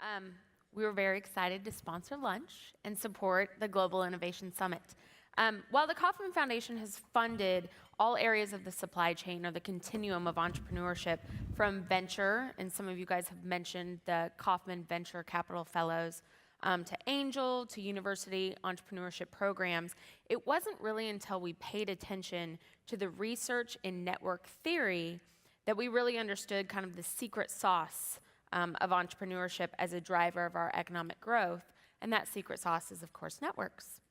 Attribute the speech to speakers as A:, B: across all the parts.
A: Um, we were very excited to sponsor lunch and support the Global Innovation Summit. While the Kauffman Foundation has funded all areas of the supply chain or the continuum of entrepreneurship, from venture, and some of you guys have mentioned the Kauffman Venture Capital Fellows, to angel, to university entrepreneurship programs, it wasn't really until we paid attention to the research in network theory that we really understood kind of the secret sauce of entrepreneurship as a driver of our economic growth, and that secret sauce is, of course, networks.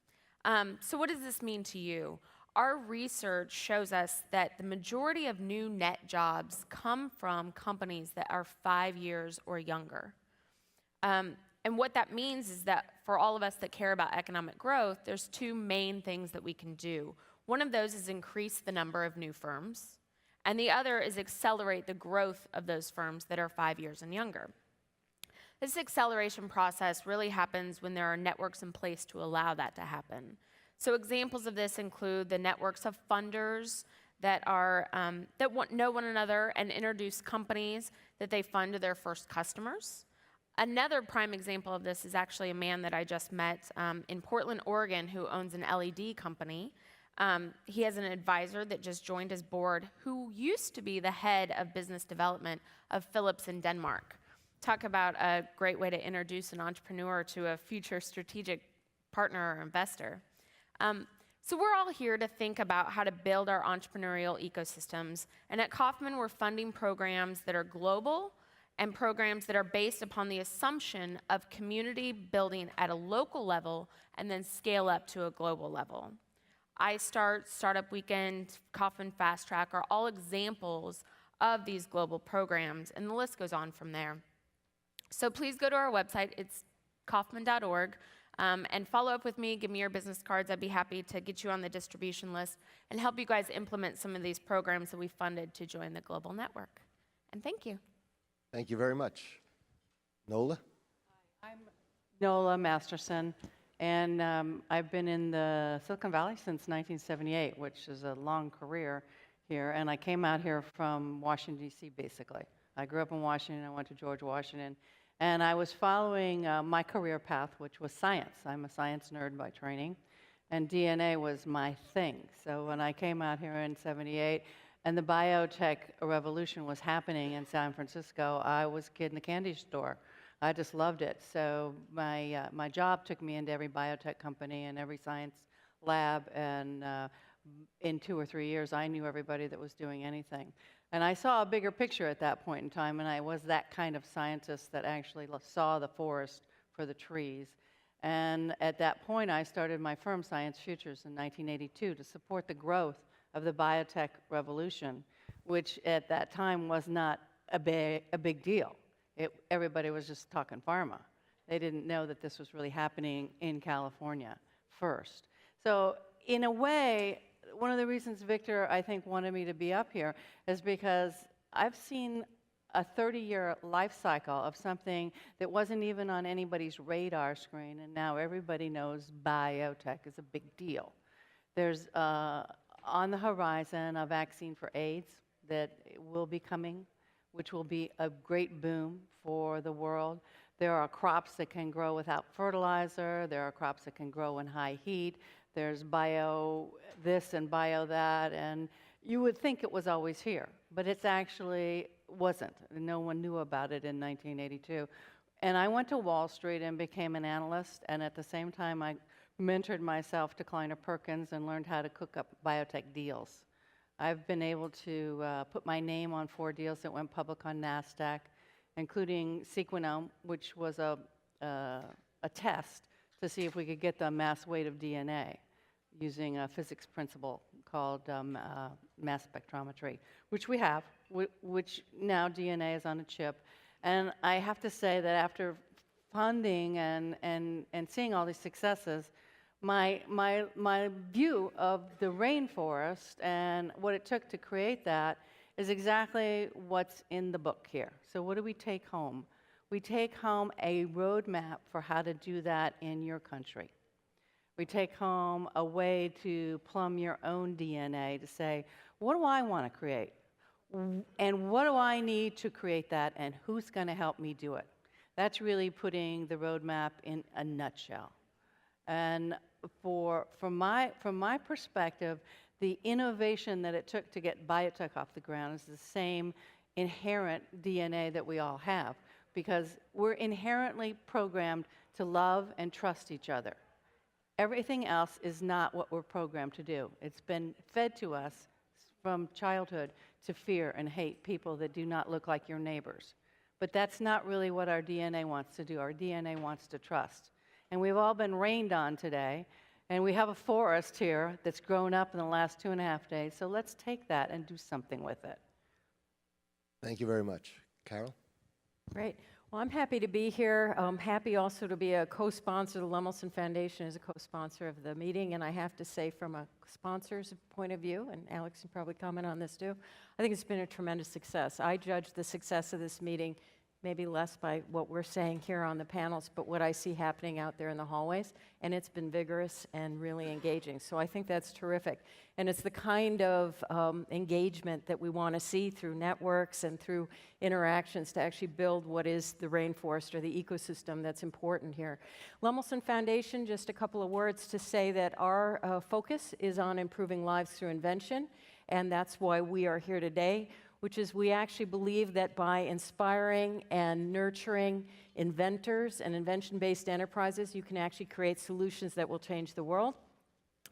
A: So what does this mean to you? Our research shows us that the majority of new net jobs come from companies that are 5 years or younger. And what that means is that for all of us that care about economic growth, there's two main things that we can do. One of those is increase the number of new firms, and the other is accelerate the growth of those firms that are 5 years and younger. This acceleration process really happens when there are networks in place to allow that to happen. So examples of this include the networks of funders that know one another and introduce companies that they fund to their first customers. Another prime example of this is actually a man that I just met in Portland, Oregon, who owns an LED company. He has an advisor that just joined his board who used to be the head of business development of Philips in Denmark. Talk about a great way to introduce an entrepreneur to a future strategic partner or investor. So we're all here to think about how to build our entrepreneurial ecosystems. And at Kauffman, we're funding programs that are global and programs that are based upon the assumption of community building at a local level and then scale up to a global level. iStart, Startup Weekend, Kauffman Fast Track are all examples of these global programs, and the list goes on from there. So please go to our website, it's kauffman.org, and follow up with me, give me your business cards. I'd be happy to get you on the distribution list and help you guys implement some of these programs that we funded to join the global network. And thank you.
B: Thank you very much. Nola?
C: I'm Nola Masterson, and I've been in the Silicon Valley since 1978, which is a long career here, and I came out here from Washington, D.C., basically. I grew up in Washington, I went to George Washington, and I was following my career path, which was science. I'm a science nerd by training, and DNA was my thing. So when I came out here in '78, and the biotech revolution was happening in San Francisco, I was a kid in a candy store. I just loved it. So my job took me into every biotech company and every science lab, and in 2 or 3 years, I knew everybody that was doing anything. And I saw a bigger picture at that point in time, and I was that kind of scientist that actually saw the forest for the trees. And at that point, I started my firm, Science Futures, in 1982 to support the growth of the biotech revolution, which at that time was not a big deal. Everybody was just talking pharma. They didn't know that this was really happening in California first. So in a way, one of the reasons Victor, I think, wanted me to be up here is because I've seen a 30-year life cycle of something that wasn't even on anybody's radar screen, and now everybody knows biotech is a big deal. There's on the horizon a vaccine for AIDS that will be coming, which will be a great boom for the world. There are crops that can grow without fertilizer. There are crops that can grow in high heat. There's bio this and bio that, and you would think it was always here, but it actually wasn't. No one knew about it in 1982. And I went to Wall Street and became an analyst, and at the same time I mentored myself to Kleiner Perkins and learned how to cook up biotech deals. I've been able to put my name on 4 deals that went public on NASDAQ, including Sequenome, which was a test to see if we could get the mass weight of DNA using a physics principle called mass spectrometry, which we have, which now DNA is on a chip. And I have to say that after funding and seeing all these successes, my view of the rainforest and what it took to create that is exactly what's in the book here. So what do we take home? We take home a roadmap for how to do that in your country. We take home a way to plumb your own DNA to say, what do I want to create? And what do I need to create that, and who's going to help me do it? That's really putting the roadmap in a nutshell. And from my perspective, the innovation that it took to get biotech off the ground is the same inherent DNA that we all have, because we're inherently programmed to love and trust each other. Everything else is not what we're programmed to do. It's been fed to us from childhood to fear and hate people that do not look like your neighbors. But that's not really what our DNA wants to do. Our DNA wants to trust. And we've all been rained on today, and we have a forest here that's grown up in the last 2.5 days, so let's take that and do something with it.
B: Thank you very much. Carol?
D: Great. Well, I'm happy to be here. I'm happy also to be a co-sponsor. The Lemelson Foundation is a co-sponsor of the meeting, and I have to say from a sponsor's point of view, and Alex can probably comment on this too, I think it's been a tremendous success. I judge the success of this meeting maybe less by what we're saying here on the panels, but what I see happening out there in the hallways, and it's been vigorous and really engaging. So I think that's terrific. And it's the kind of engagement that we want to see through networks and through interactions to actually build what is the rainforest or the ecosystem that's important here. Lemelson Foundation, just a couple of words to say that our focus is on improving lives through invention, and that's why we are here today, which is we actually believe that by inspiring and nurturing inventors and invention-based enterprises, you can actually create solutions that will change the world.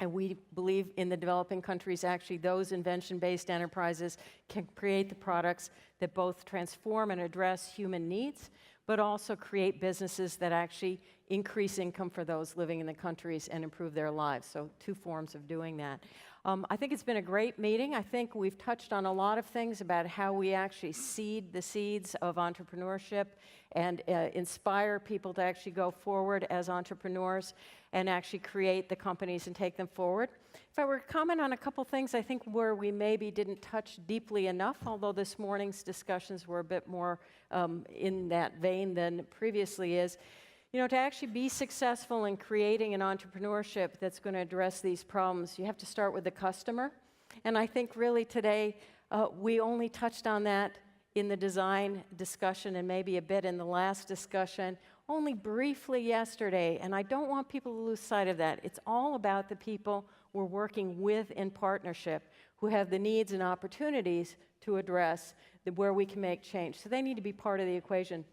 D: And we believe in the developing countries, actually, those invention-based enterprises can create the products that both transform and address human needs, but also create businesses that actually increase income for those living in the countries and improve their lives. So 2 forms of doing that. I think it's been a great meeting. I think we've touched on a lot of things about how we actually seed the seeds of entrepreneurship and inspire people to actually go forward as entrepreneurs and actually create the companies and take them forward. If I were to comment on a couple things, I think where we maybe didn't touch deeply enough, although this morning's discussions were a bit more in that vein than previously is, you know, to actually be successful in creating an entrepreneurship that's going to address these problems, you have to start with the customer. And I think really today, we only touched on that in the design discussion and maybe a bit in the last discussion, only briefly yesterday. And I don't want people to lose sight of that. It's all about the people we're working with in partnership who have the needs and opportunities to address where we can make change. So they need to be part of the equation.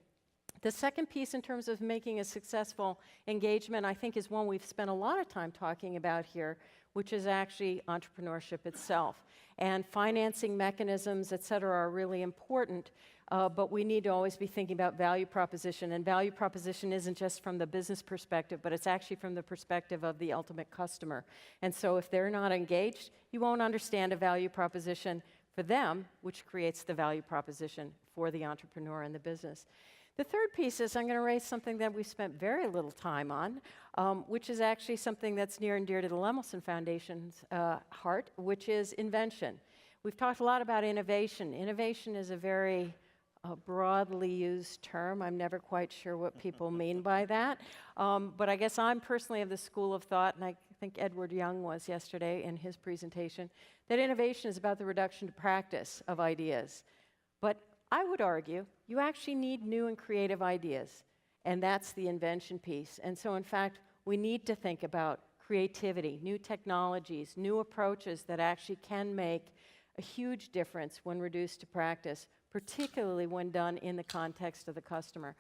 D: The second piece in terms of making a successful engagement, I think, is one we've spent a lot of time talking about here, which is actually entrepreneurship itself. And financing mechanisms, et cetera, are really important, but we need to always be thinking about value proposition. And value proposition isn't just from the business perspective, but it's actually from the perspective of the ultimate customer. And so if they're not engaged, you won't understand a value proposition for them, which creates the value proposition for the entrepreneur and the business. The third piece is I'm going to raise something that we've spent very little time on, which is actually something that's near and dear to the Lemelson Foundation's heart, which is invention. We've talked a lot about innovation. Innovation is a very broadly used term. I'm never quite sure what people mean by that. But I guess I'm personally of the school of thought, and I think Edward Young was yesterday in his presentation, that innovation is about the reduction to practice of ideas. But I would argue you actually need new and creative ideas, and that's the invention piece. And so, in fact, we need to think about creativity, new technologies, new approaches that actually can make a huge difference when reduced to practice, particularly when done in the context of the customer.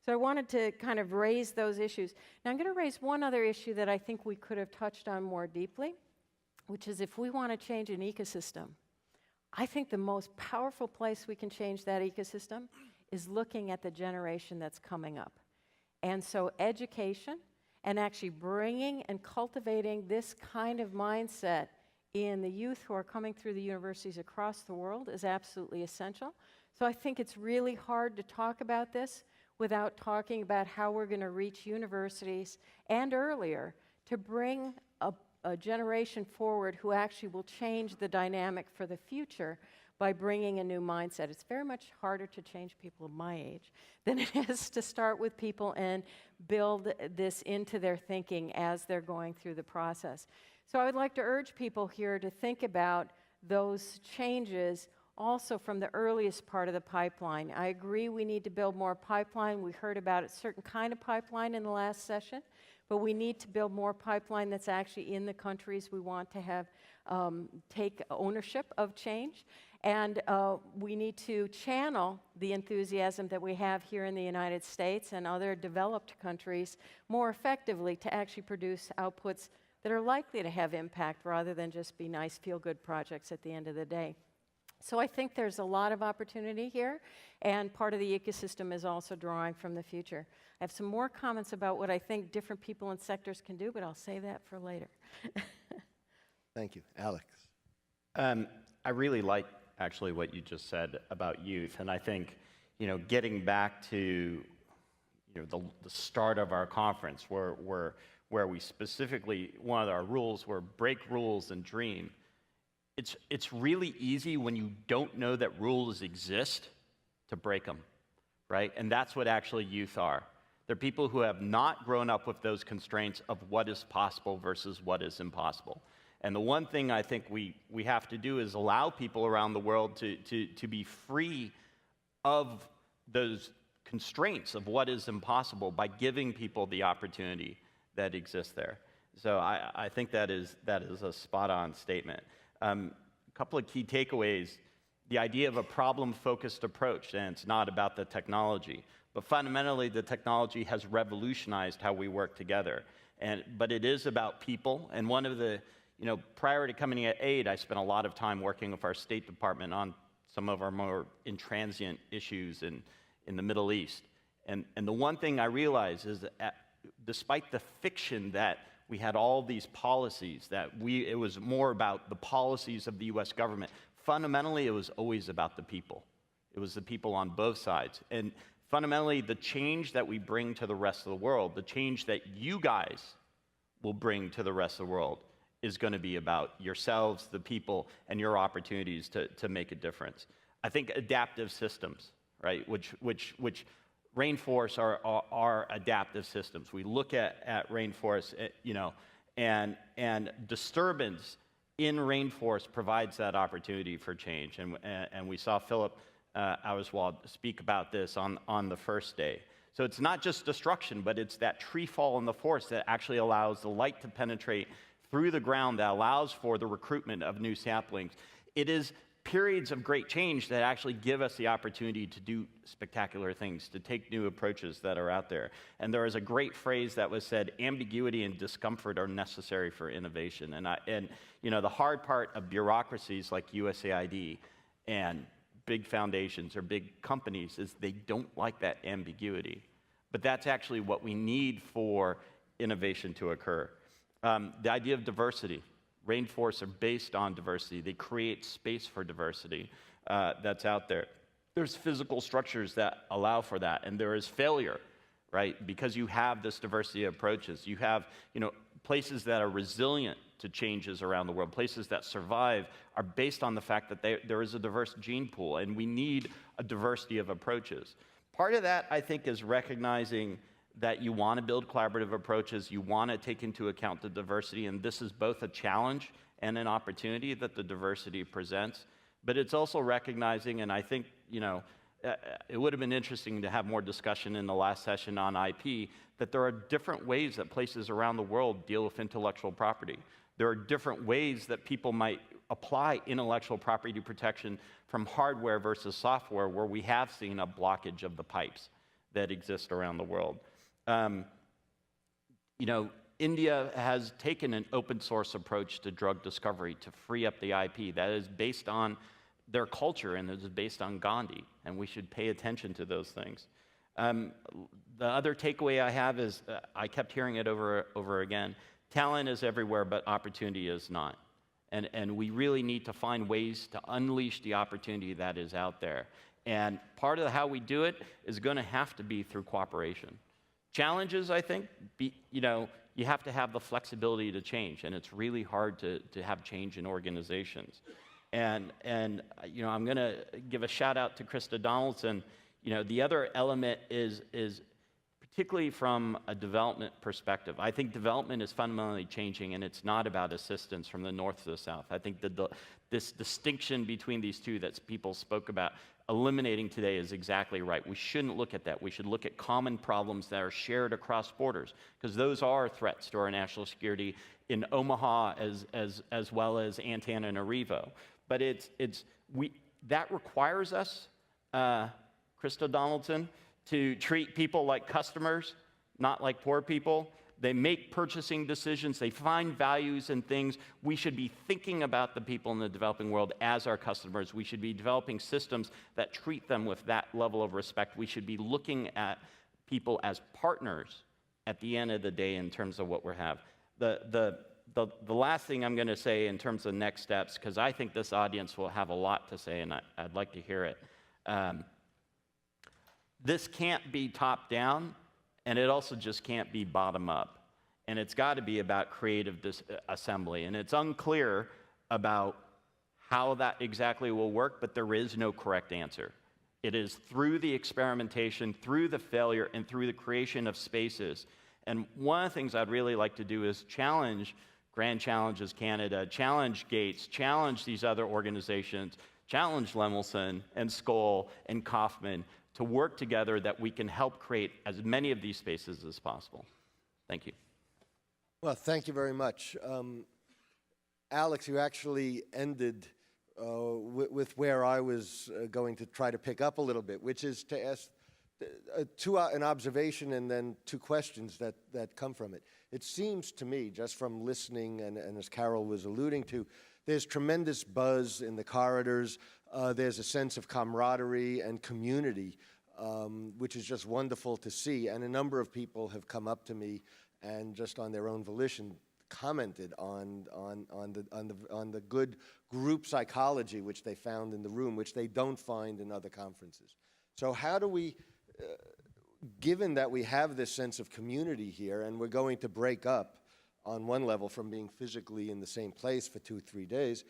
D: So I wanted to kind of raise those issues. Now, I'm going to raise one other issue that I think we could have touched on more deeply, which is if we want to change an ecosystem, I think the most powerful place we can change that ecosystem is looking at the generation that's coming up. And so education and actually bringing and cultivating this kind of mindset in the youth who are coming through the universities across the world is absolutely essential. So I think it's really hard to talk about this without talking about how we're going to reach universities and earlier to bring a generation forward who actually will change the dynamic for the future by bringing a new mindset. It's very much harder to change people of my age than it is to start with people and build this into their thinking as they're going through the process. So I would like to urge people here to think about those changes also from the earliest part of the pipeline. I agree we need to build more pipeline. We heard about a certain kind of pipeline in the last session, but we need to build more pipeline that's actually in the countries we want to have take ownership of change. And we need to channel the enthusiasm that we have here in the United States and other developed countries more effectively to actually produce outputs that are likely to have impact rather than just be nice feel-good projects at the end of the day. So I think there's a lot of opportunity here, and part of the ecosystem is also drawing from the future. I have some more comments about what I think different people and sectors can do, but I'll save that for later.
B: Thank you. Alex.
E: I really like actually what you just said about youth, and I think, getting back to, the start of our conference, where we specifically, one of our rules were break rules and dream. It's really easy when you don't know that rules exist to break them, right? And that's what actually youth are. They're people who have not grown up with those constraints of what is possible versus what is impossible. And the one thing I think we have to do is allow people around the world to be free of those constraints of what is impossible by giving people the opportunity that exists there. So I think that is a spot-on statement. A couple of key takeaways: the idea of a problem-focused approach, and it's not about the technology, but fundamentally the technology has revolutionized how we work together. But it is about people, and one of the, prior to coming at AID, I spent a lot of time working with our State Department on some of our more intransient issues in the Middle East. And the one thing I realized is that despite the fiction that we had all these policies, it was more about the policies of the US government. Fundamentally, it was always about the people. It was the people on both sides. And fundamentally, the change that we bring to the rest of the world, the change that you guys will bring to the rest of the world, is going to be about yourselves, the people, and your opportunities to make a difference. I think adaptive systems, right, which rainforests are adaptive systems. We look at rainforests, and disturbance in rainforest provides that opportunity for change. And we saw Philip Auswald speak about this on the first day. So it's not just destruction, but it's that tree fall in the forest that actually allows the light to penetrate through the ground, that allows for the recruitment of new saplings. It is periods of great change that actually give us the opportunity to do spectacular things, to take new approaches that are out there. And there is a great phrase that was said: ambiguity and discomfort are necessary for innovation. And the hard part of bureaucracies like USAID and big foundations or big companies is they don't like that ambiguity. But that's actually what we need for innovation to occur. The idea of diversity. Rainforests are based on diversity. They create space for diversity that's out there. There's physical structures that allow for that, and there is failure, right? Because you have this diversity of approaches. You have, places that are resilient to changes around the world. Places that survive are based on the fact that there is a diverse gene pool, and we need a diversity of approaches. Part of that, I think, is recognizing that you want to build collaborative approaches, you want to take into account the diversity, and this is both a challenge and an opportunity that the diversity presents. But it's also recognizing, and I think, it would have been interesting to have more discussion in the last session on IP, that there are different ways that places around the world deal with intellectual property. There are different ways that people might apply intellectual property protection from hardware versus software, where we have seen a blockage of the pipes that exist around the world. India has taken an open source approach to drug discovery to free up the IP that is based on their culture and is based on Gandhi, and we should pay attention to those things. The other takeaway I have is, I kept hearing it over again, talent is everywhere, but opportunity is not. And we really need to find ways to unleash the opportunity that is out there. And part of how we do it is going to have to be through cooperation. Challenges, I think, you have to have the flexibility to change, and it's really hard to have change in organizations. And I'm going to give a shout out to Krista Donaldson. The other element is particularly from a development perspective. I think development is fundamentally changing, and it's not about assistance from the north to the south. I think this distinction between these two that people spoke about eliminating today is exactly right. We shouldn't look at that. We should look at common problems that are shared across borders, because those are threats to our national security in Omaha as well as Antananarivo. But that requires us, Krista Donaldson, to treat people like customers, not like poor people. They make purchasing decisions. They find values in things. We should be thinking about the people in the developing world as our customers. We should be developing systems that treat them with that level of respect. We should be looking at people as partners at the end of the day in terms of what we have. The last thing I'm going to say in terms of next steps, because I think this audience will have a lot to say, and I'd like to hear it. This can't be top down, and it also just can't be bottom up. And it's got to be about creative assembly. And it's unclear about how that exactly will work, but there is no correct answer. It is through the experimentation, through the failure, and through the creation of spaces. And one of the things I'd really like to do is challenge Grand Challenges Canada, challenge Gates, challenge these other organizations, challenge Lemelson and Skoll and Kaufman to work together that we can help create as many of these spaces as possible. Thank you.
B: Well, thank you very much. Alex, you actually ended with where I was going to try to pick up a little bit, which is to ask an observation and then two questions that come from it. It seems to me, just from listening, and as Carol was alluding to, there's tremendous buzz in the corridors. There's a sense of camaraderie and community, which is just wonderful to see. And a number of people have come up to me and just on their own volition commented on the good group psychology which they found in the room, which they don't find in other conferences. So how do we, given that we have this sense of community here, and we're going to break up on one level from being physically in the same place for 2-3 days,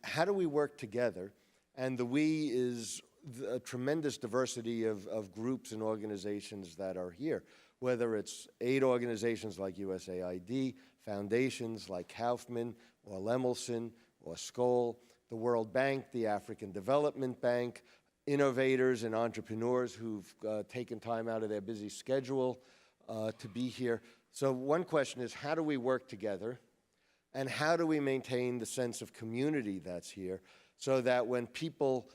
B: how do we work together? And the we is a tremendous diversity of groups and organizations that are here, whether it's aid organizations like USAID, foundations like Kaufman or Lemelson or Skoll, the World Bank, the African Development Bank, innovators and entrepreneurs who've taken time out of their busy schedule to be here. So one question is, how do we work together? And how do we maintain the sense of community that's here so that when people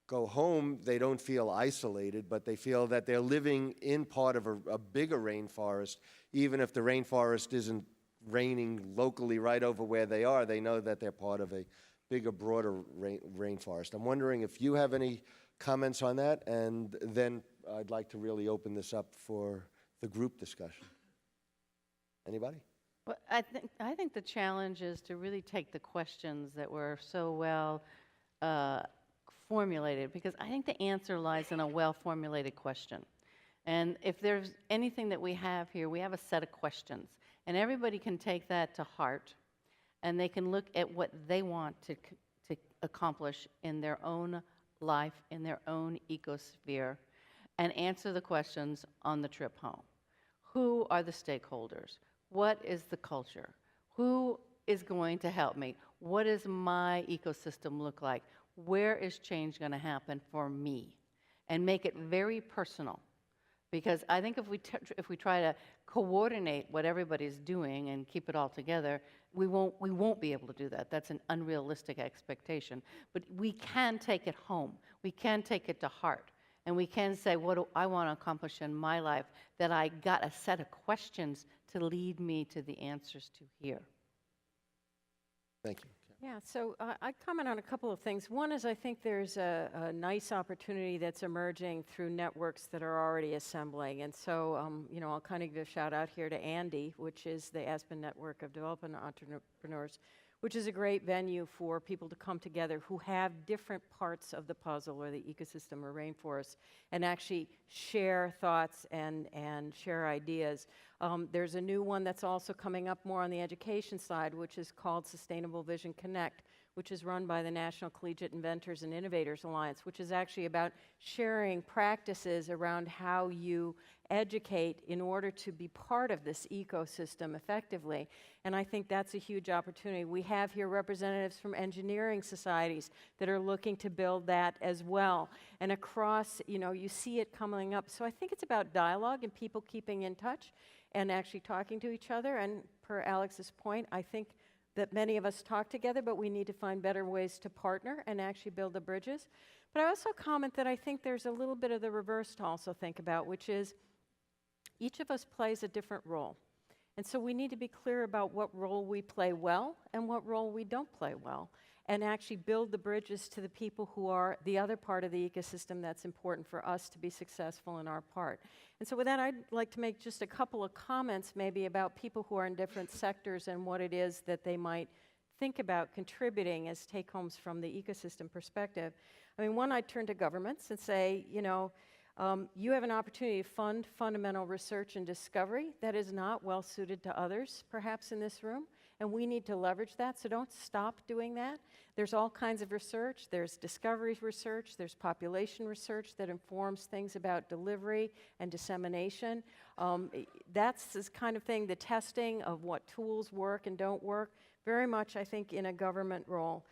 B: go home, they don't feel isolated, but they feel that they're living in part of a bigger rainforest. Even if the rainforest isn't raining locally right over where they are, they know that they're part of a bigger, broader rainforest. I'm wondering if you have any comments on that, and then I'd like to really open this up for the group discussion. Anybody?
C: Well, I think the challenge is to really take the questions that were so well formulated, because I think the answer lies in a well-formulated question. And if there's anything that we have here, we have a set of questions. And everybody can take that to heart, and they can look at what they want to accomplish in their own life, in their own ecosphere, and answer the questions on the trip home. Who are the stakeholders? What is the culture? Who is going to help me? What does my ecosystem look like? Where is change going to happen for me? And make it very personal. Because I think if we try to coordinate what everybody's doing and keep it all together, we won't be able to do that. That's an unrealistic expectation. But we can take it home. We can take it to heart. And we can say, what do I want to accomplish in my life that I got a set of questions to lead me to the answers to here.
B: Thank you.
D: Yeah, so I comment on a couple of things. One is I think there's a nice opportunity that's emerging through networks that are already assembling. And so, you know, I'll kind of give a shout out here to Andy, which is the Aspen Network of Development Entrepreneurs, which is a great venue for people to come together who have different parts of the puzzle or the ecosystem or rainforest and actually share thoughts and share ideas. There's a new one that's also coming up more on the education side, which is called Sustainable Vision Connect, which is run by the National Collegiate Inventors and Innovators Alliance, which is actually about sharing practices around how you educate in order to be part of this ecosystem effectively. And I think that's a huge opportunity. We have here representatives from engineering societies that are looking to build that as well. And across, you see it coming up. So I think it's about dialogue and people keeping in touch and actually talking to each other. And per Alex's point, I think that many of us talk together, but we need to find better ways to partner and actually build the bridges. But I also comment that I think there's a little bit of the reverse to also think about, which is each of us plays a different role. And so we need to be clear about what role we play well and what role we don't play well, and actually build the bridges to the people who are the other part of the ecosystem that's important for us to be successful in our part. And so with that, I'd like to make just a couple of comments maybe about people who are in different sectors and what it is that they might think about contributing as take-homes from the ecosystem perspective. I mean, one, I'd turn to governments and say, you have an opportunity to fund fundamental research and discovery that is not well suited to others, perhaps in this room, and we need to leverage that, so don't stop doing that. There's all kinds of research. There's discovery research. There's population research that informs things about delivery and dissemination. That's this kind of thing, the testing of what tools work and don't work, very much, I think, in a government role.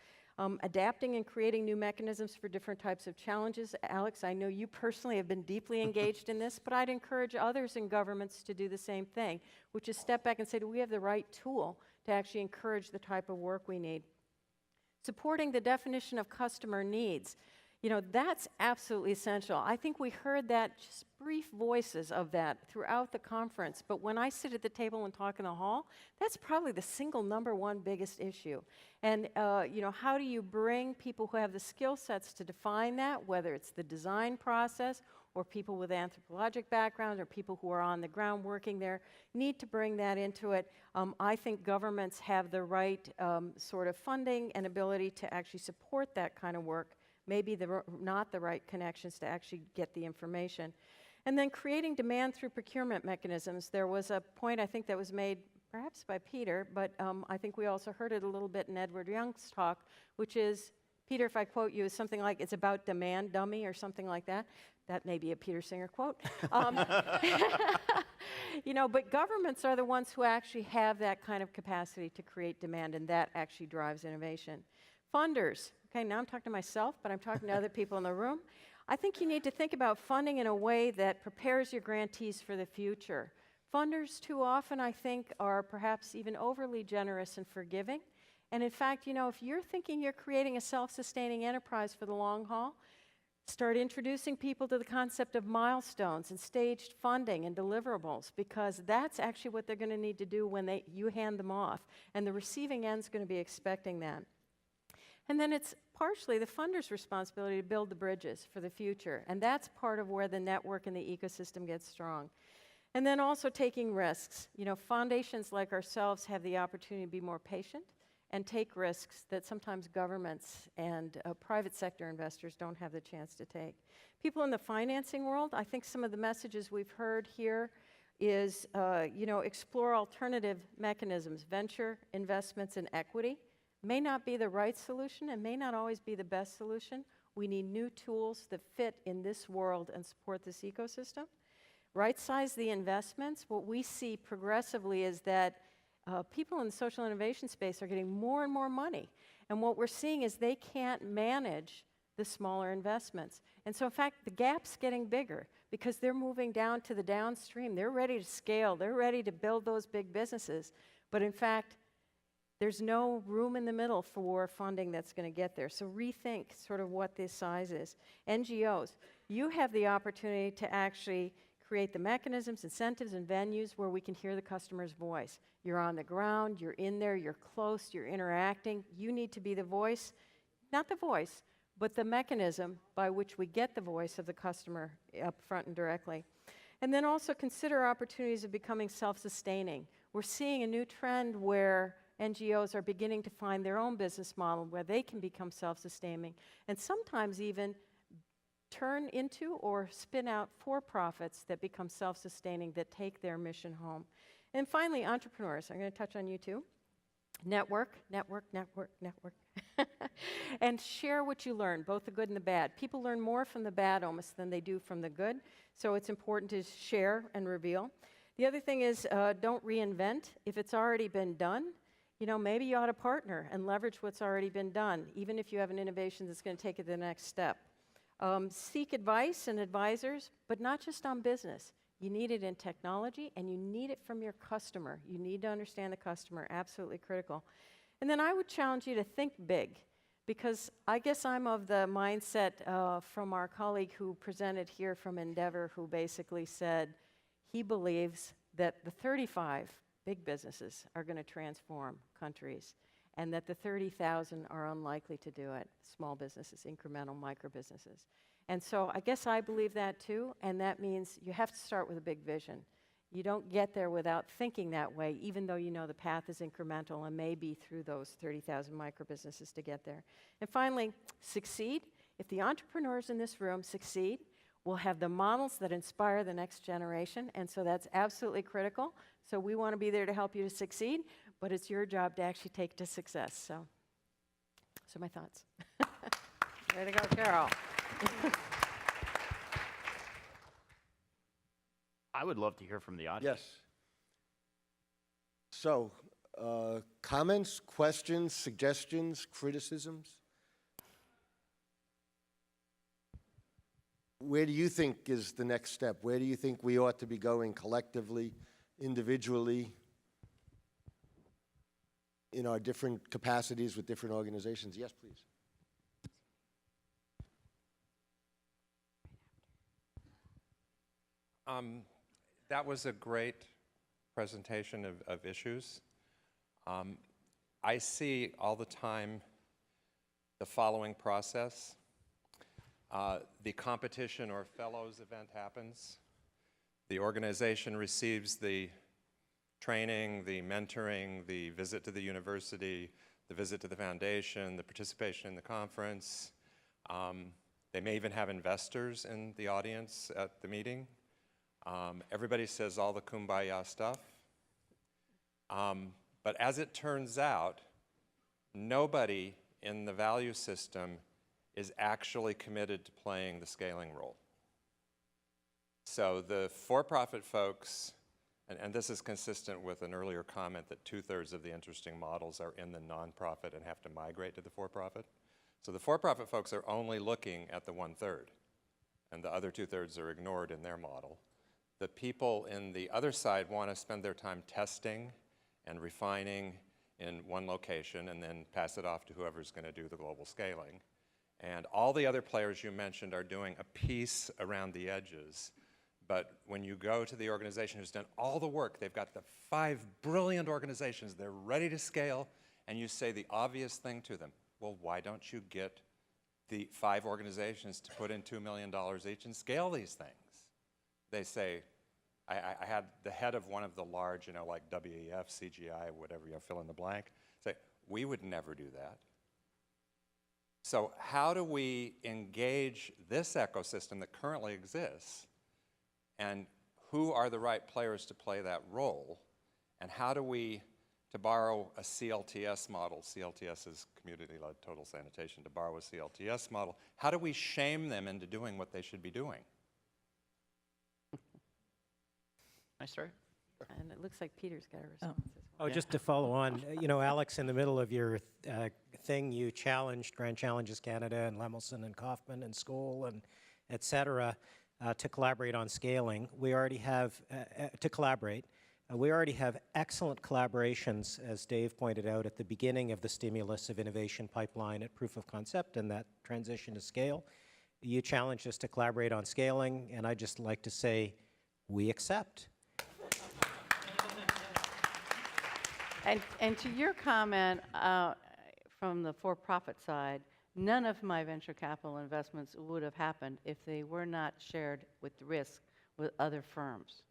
D: Adapting and creating new mechanisms for different types of challenges. Alex, I know you personally have been deeply engaged in this, but I'd encourage others in governments to do the same thing, which is step back and say, do we have the right tool to actually encourage the type of work we need? Supporting the definition of customer needs. That's absolutely essential. I think we heard that, just brief voices of that throughout the conference, but when I sit at the table and talk in the hall, that's probably the single number one biggest issue. And, how do you bring people who have the skill sets to define that, whether it's the design process or people with anthropologic background or people who are on the ground working there, need to bring that into it. I think governments have the right sort of funding and ability to actually support that kind of work, maybe not the right connections to actually get the information. And then creating demand through procurement mechanisms. There was a point I think that was made perhaps by Peter, but I think we also heard it a little bit in Edward Young's talk, which is, Peter, if I quote you, is something like, it's about demand dummy or something like that. That may be a Peter Singer quote. But governments are the ones who actually have that kind of capacity to create demand, and that actually drives innovation. Funders. Okay, now I'm talking to myself, but I'm talking to other people in the room. I think you need to think about funding in a way that prepares your grantees for the future. Funders too often, I think, are perhaps even overly generous and forgiving. And in fact, if you're thinking you're creating a self-sustaining enterprise for the long haul, start introducing people to the concept of milestones and staged funding and deliverables, because that's actually what they're going to need to do when you hand them off. And the receiving end's going to be expecting that. And then it's partially the funder's responsibility to build the bridges for the future. And that's part of where the network and the ecosystem gets strong. And then also taking risks. Foundations like ourselves have the opportunity to be more patient and take risks that sometimes governments and private sector investors don't have the chance to take. People in the financing world, I think some of the messages we've heard here is, explore alternative mechanisms. Venture investments in equity may not be the right solution and may not always be the best solution. We need new tools that fit in this world and support this ecosystem. Right-size the investments. What we see progressively is that people in the social innovation space are getting more and more money. And what we're seeing is they can't manage the smaller investments. And so, in fact, the gap's getting bigger because they're moving down to the downstream. They're ready to scale. They're ready to build those big businesses. But in fact, there's no room in the middle for funding that's going to get there. So rethink sort of what this size is. NGOs, you have the opportunity to actually create the mechanisms, incentives, and venues where we can hear the customer's voice. You're on the ground, you're in there, you're close, you're interacting. You need to be the voice, not the voice, but the mechanism by which we get the voice of the customer up front and directly. And then also consider opportunities of becoming self-sustaining. We're seeing a new trend where NGOs are beginning to find their own business model where they can become self-sustaining and sometimes even turn into or spin out for-profits that become self-sustaining that take their mission home. And finally, entrepreneurs. I'm going to touch on you too. Network, network, network, network. And share what you learn, both the good and the bad. People learn more from the bad almost than they do from the good, so it's important to share and reveal. The other thing is don't reinvent. If it's already been done, maybe you ought to partner and leverage what's already been done, even if you have an innovation that's going to take it to the next step. Seek advice and advisors, but not just on business. You need it in technology, and you need it from your customer. You need to understand the customer, absolutely critical. And then I would challenge you to think big, because I guess I'm of the mindset from our colleague who presented here from Endeavor, who basically said he believes that the 35 big businesses are going to transform countries, and that the 30,000 are unlikely to do it, small businesses, incremental micro businesses. And so I guess I believe that too, and that means you have to start with a big vision. You don't get there without thinking that way, even though you know the path is incremental and may be through those 30,000 micro businesses to get there. And finally, succeed. If the entrepreneurs in this room succeed, we'll have the models that inspire the next generation, and so that's absolutely critical. So we want to be there to help you to succeed, but it's your job to actually take to success. So my thoughts.
C: Way to go, Carol.
E: I would love to hear from the audience.
B: Yes. So, comments, questions, suggestions, criticisms? Where do you think is the next step? Where do you think we ought to be going collectively, individually, in our different capacities with different organizations? Yes, please.
F: That was a great presentation of issues. I see all the time the following process. The competition or fellows event happens. The organization receives the training, the mentoring, the visit to the university, the visit to the foundation, the participation in the conference. They may even have investors in the audience at the meeting. Everybody says all the kumbaya stuff. But as it turns out, nobody in the value system is actually committed to playing the scaling role. So the for-profit folks, and this is consistent with an earlier comment that 2/3 of the interesting models are in the nonprofit and have to migrate to the for-profit. So the for-profit folks are only looking at the 1/3, and the other 2/3 are ignored in their model. The people in the other side want to spend their time testing and refining in one location and then pass it off to whoever's going to do the global scaling. And all the other players you mentioned are doing a piece around the edges. But when you go to the organization who's done all the work, they've got the 5 brilliant organizations, they're ready to scale, and you say the obvious thing to them, well, why don't you get the 5 organizations to put in $2 million each and scale these things? They say, I had the head of one of the large, like WEF, CGI, whatever, fill in the blank, say, we would never do that. So how do we engage this ecosystem that currently exists, and who are the right players to play that role, and how do we, to borrow a CLTS model, CLTS is community-led total sanitation, to borrow a CLTS model, how do we shame them into doing what they should be doing?
E: Nice start.
D: And it looks like Peter's got a response as well.
G: Oh, just to follow on, Alex, in the middle of your thing, you challenged Grand Challenges Canada and Lemelson and Kaufman and Skoll and et cetera to collaborate on scaling. We already have, we already have excellent collaborations, as Dave pointed out, at the beginning of the stimulus of innovation pipeline at proof of concept and that transition to scale. You challenged us to collaborate on scaling, and I'd just like to say, we accept.
C: And to your comment from the for-profit side, none of my venture capital investments would have happened if they were not shared with risk with other firms.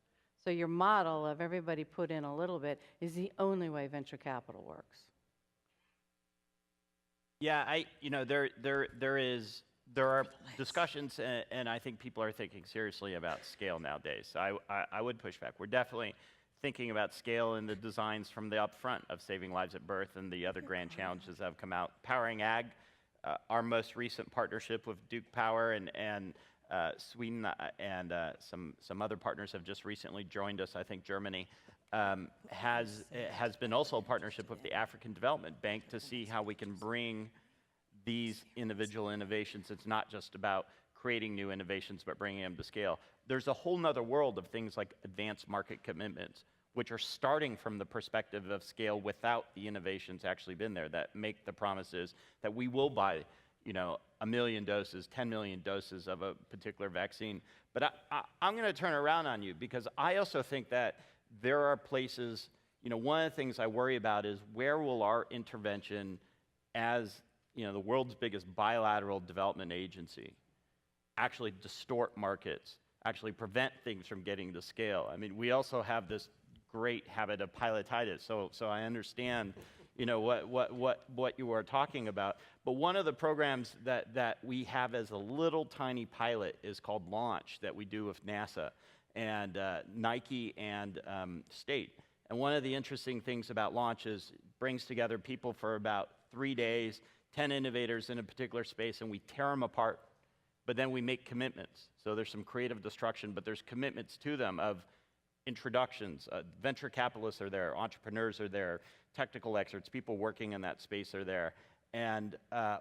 C: So your model of everybody put in a little bit is the only way venture capital works.
E: Yeah, there are discussions, and I think people are thinking seriously about scale nowadays. So I would push back. We're definitely thinking about scale in the designs from the upfront of saving lives at birth and the other grand challenges that have come out. Powering Ag, our most recent partnership with Duke Power and Sweden and some other partners have just recently joined us, I think Germany, has been also a partnership with the African Development Bank to see how we can bring these individual innovations. It's not just about creating new innovations, but bringing them to scale. There's a whole nother world of things like advanced market commitments, which are starting from the perspective of scale without the innovations actually been there, that make the promises that we will buy, 1 million doses, 10 million doses of a particular vaccine. But I'm going to turn around on you, because I also think that there are places, one of the things I worry about is where will our intervention as, the world's biggest bilateral development agency actually distort markets, actually prevent things from getting to scale. I mean, we also have this great habit of pilotitis, so I understand, what you are talking about. But one of the programs that we have as a little tiny pilot is called Launch, that we do with NASA and Nike and State. And one of the interesting things about Launch is it brings together people for about 3 days, 10 innovators in a particular space, and we tear them apart. But then we make commitments. So there's some creative destruction, but there's commitments to them of introductions. Venture capitalists are there, entrepreneurs are there, technical experts, people working in that space are there. And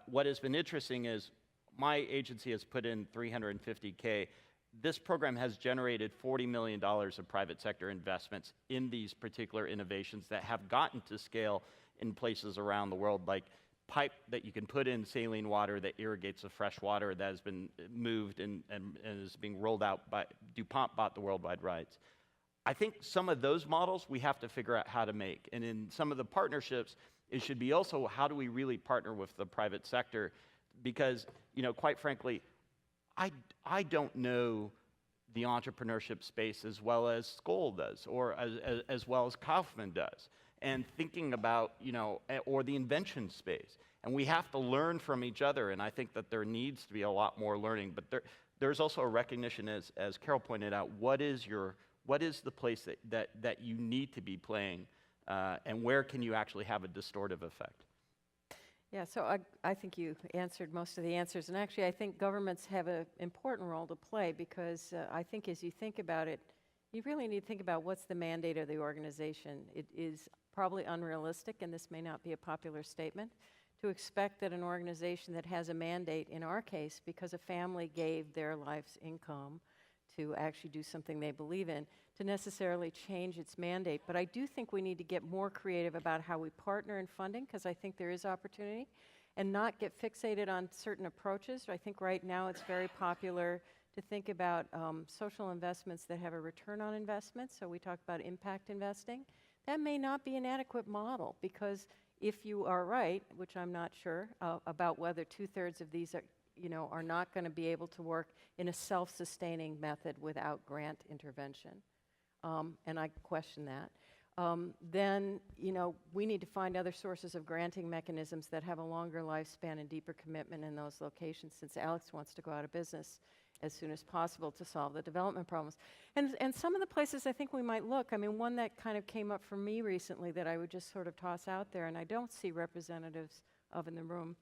E: what has been interesting is my agency has put in $350K. This program has generated $40 million of private sector investments in these particular innovations that have gotten to scale in places around the world, like pipe that you can put in saline water that irrigates the fresh water that has been moved and is being rolled out by DuPont bought the worldwide rights. I think some of those models we have to figure out how to make. And in some of the partnerships, it should be also how do we really partner with the private sector? Because, quite frankly, I don't know the entrepreneurship space as well as Skoll does, or as well as Kaufman does. And thinking about, or the invention space. And we have to learn from each other, and I think that there needs to be a lot more learning. But there's also a recognition, as Carol pointed out, what is the place that you need to be playing, and where can you actually have a distortive effect?
D: Yeah, so I think you answered most of the answers. And actually, I think governments have an important role to play, because I think as you think about it, you really need to think about what's the mandate of the organization. It is probably unrealistic, and this may not be a popular statement, to expect that an organization that has a mandate, in our case, because a family gave their life's income to actually do something they believe in, to necessarily change its mandate. But I do think we need to get more creative about how we partner in funding, because I think there is opportunity, and not get fixated on certain approaches. I think right now it's very popular to think about social investments that have a return on investment. So we talk about impact investing. That may not be an adequate model, because if you are right, which I'm not sure, about whether 2/3 of these are not going to be able to work in a self-sustaining method without grant intervention, and I question that, then we need to find other sources of granting mechanisms that have a longer lifespan and deeper commitment in those locations, since Alex wants to go out of business as soon as possible to solve the development problems. And some of the places I think we might look, one that kind of came up for me recently that I would just sort of toss out there, and I don't see representatives of in the room,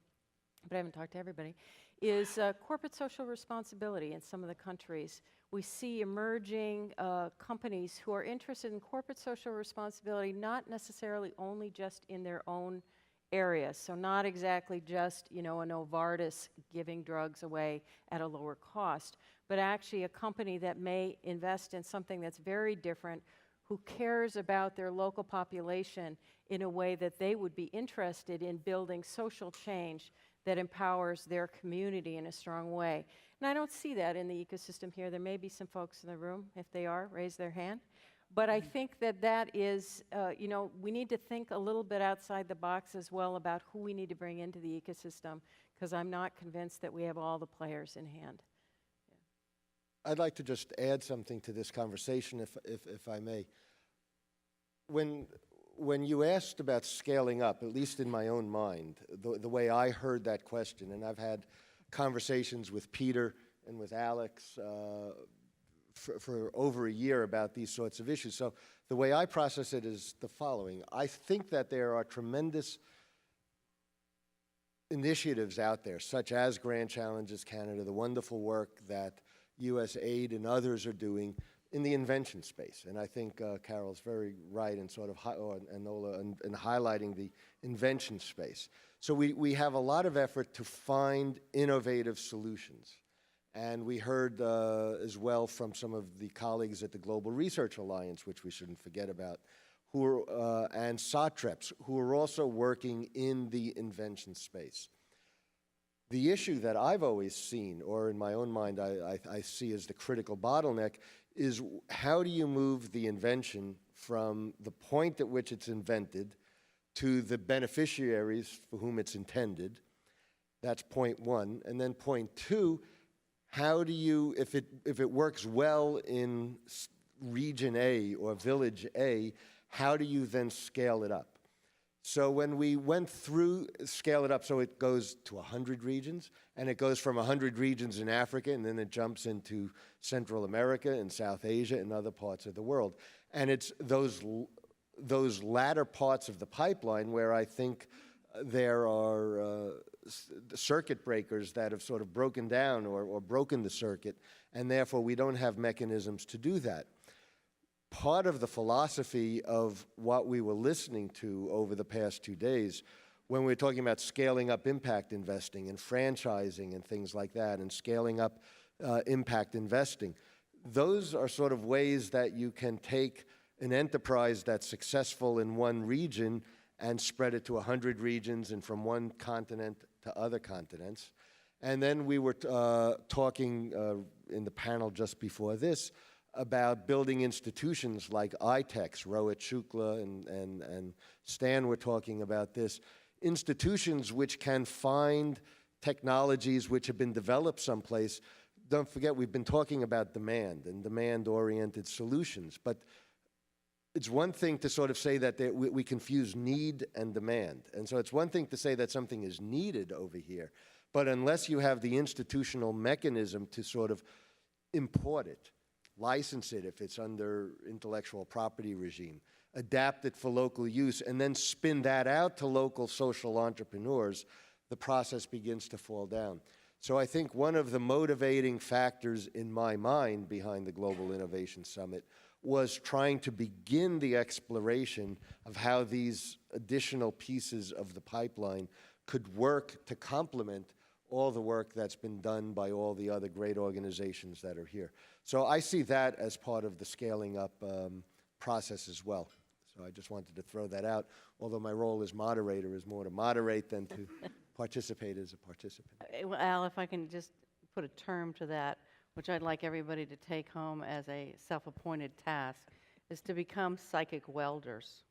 D: but I haven't talked to everybody, is corporate social responsibility in some of the countries. We see emerging companies who are interested in corporate social responsibility, not necessarily only just in their own area. So not exactly just, a Novartis giving drugs away at a lower cost, but actually a company that may invest in something that's very different, who cares about their local population in a way that they would be interested in building social change that empowers their community in a strong way. And I don't see that in the ecosystem here. There may be some folks in the room. If they are, raise their hand. But I think that is, we need to think a little bit outside the box as well about who we need to bring into the ecosystem, because I'm not convinced that we have all the players in hand.
B: I'd like to just add something to this conversation, if I may. When you asked about scaling up, at least in my own mind, the way I heard that question, and I've had conversations with Peter and with Alex for over a year about these sorts of issues. So The way I process it is the following. I think that there are tremendous initiatives out there, such as Grand Challenges Canada, the wonderful work that USAID and others are doing in the invention space. And I think Carol's very right in sort of, and Nola, in highlighting the invention space. So we have a lot of effort to find innovative solutions. And we heard as well from some of the colleagues at the Global Research Alliance, which we shouldn't forget about, who are, and SOTREPs, who are also working in the invention space. The issue that I've always seen, or in my own mind I see as the critical bottleneck, is how do you move the invention from the point at which it's invented to the beneficiaries for whom it's intended? That's point one. And then point two, how do you, if it works well in region A or village A, how do you then scale it up? So when we went through, scale it up so it goes to 100 regions, and it goes from 100 regions in Africa, and then it jumps into Central America and South Asia and other parts of the world. And it's those latter parts of the pipeline where I think there are circuit breakers that have sort of broken down or broken the circuit, and therefore we don't have mechanisms to do that. Part of the philosophy of what we were listening to over the past 2 days, when we were talking about scaling up impact investing and franchising and things like that, and scaling up impact investing, those are sort of ways that you can take an enterprise that's successful in one region and spread it to 100 regions and from one continent to other continents. And then we were talking in the panel just before this about building institutions like ITEX. Rohit Shukla and Stan were talking about this. Institutions which can find technologies which have been developed someplace. Don't forget, we've been talking about demand and demand-oriented solutions, but it's one thing to sort of say that we confuse need and demand. And so it's one thing to say that something is needed over here, but unless you have the institutional mechanism to sort of import it, license it if it's under intellectual property regime, adapt it for local use, and then spin that out to local social entrepreneurs, the process begins to fall down. So I think one of the motivating factors in my mind behind the Global Innovation Summit was trying to begin the exploration of how these additional pieces of the pipeline could work to complement all the work that's been done by all the other great organizations that are here. So I see that as part of the scaling up process as well. So I just wanted to throw that out, although my role as moderator is more to moderate than to participate as a participant.
C: Well, Al, if I can just put a term to that, which I'd like everybody to take home as a self-appointed task, is to become psychic welders,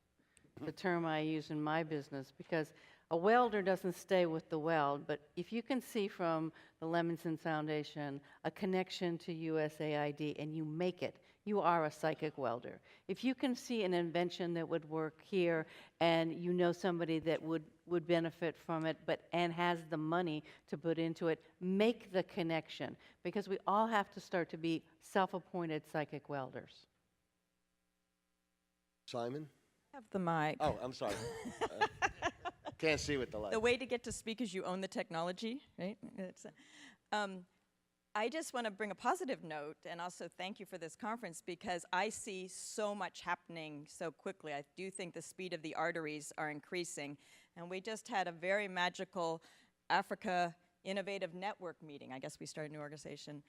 C: the term I use in my business, because a welder doesn't stay with the weld, but if you can see from the Lemonson Foundation a connection to USAID and you make it, you are a psychic welder. If you can see an invention that would work here and you know somebody that would benefit from it and has the money to put into it, make the connection, because we all have to start to be self-appointed psychic welders.
B: Simon?
H: Have the mic.
B: Oh, I'm sorry. Can't see with the light.
H: The way to get to speak is you own the technology, right? I just want to bring a positive note and also thank you for this conference, because I see so much happening so quickly. I do think the speed of the arteries are increasing. And we just had a very magical Africa Innovative Network meeting. I guess we started a new organization,